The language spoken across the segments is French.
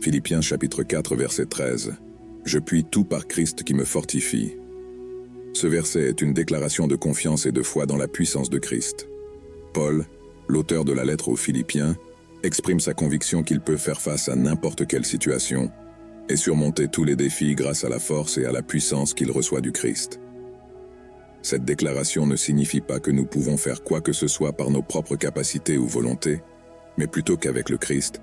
Philippiens chapitre 4 verset 13. Je puis tout par Christ qui me fortifie. Ce verset est une déclaration de confiance et de foi dans la puissance de Christ. Paul, l'auteur de la lettre aux Philippiens, exprime sa conviction qu'il peut faire face à n'importe quelle situation et surmonter tous les défis grâce à la force et à la puissance qu'il reçoit du Christ. Cette déclaration ne signifie pas que nous pouvons faire quoi que ce soit par nos propres capacités ou volontés, mais plutôt qu'avec le Christ,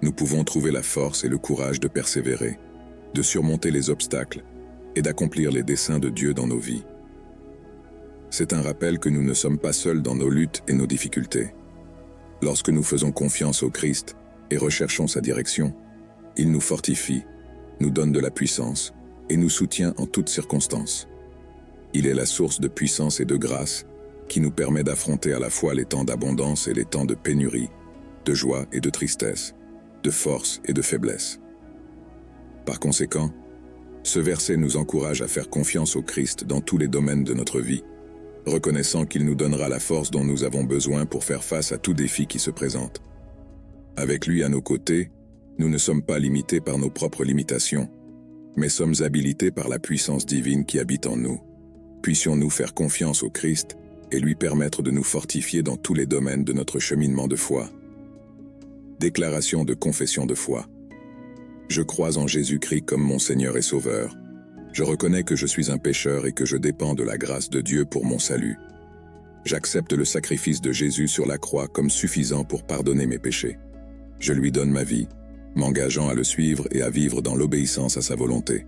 nous pouvons trouver la force et le courage de persévérer, de surmonter les obstacles et d'accomplir les desseins de Dieu dans nos vies. C'est un rappel que nous ne sommes pas seuls dans nos luttes et nos difficultés. Lorsque nous faisons confiance au Christ et recherchons sa direction, il nous fortifie, nous donne de la puissance et nous soutient en toutes circonstances. Il est la source de puissance et de grâce qui nous permet d'affronter à la fois les temps d'abondance et les temps de pénurie, de joie et de tristesse, de force et de faiblesse. Par conséquent, ce verset nous encourage à faire confiance au Christ dans tous les domaines de notre vie, reconnaissant qu'il nous donnera la force dont nous avons besoin pour faire face à tout défi qui se présente. Avec lui à nos côtés, nous ne sommes pas limités par nos propres limitations, mais sommes habilités par la puissance divine qui habite en nous. Puissions-nous faire confiance au Christ et lui permettre de nous fortifier dans tous les domaines de notre cheminement de foi. Déclaration de confession de foi. Je crois en Jésus-Christ comme mon Seigneur et Sauveur. Je reconnais que je suis un pécheur et que je dépends de la grâce de Dieu pour mon salut. J'accepte le sacrifice de Jésus sur la croix comme suffisant pour pardonner mes péchés. Je lui donne ma vie, m'engageant à le suivre et à vivre dans l'obéissance à sa volonté.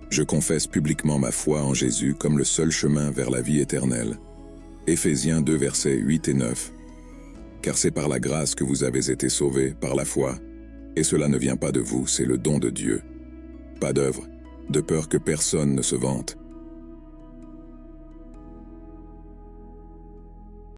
Je confesse publiquement ma foi en Jésus comme le seul chemin vers la vie éternelle. Éphésiens 2 versets 8 et 9. Car c'est par la grâce que vous avez été sauvés, par la foi, et cela ne vient pas de vous, c'est le don de Dieu. Pas d'œuvre, de peur que personne ne se vante,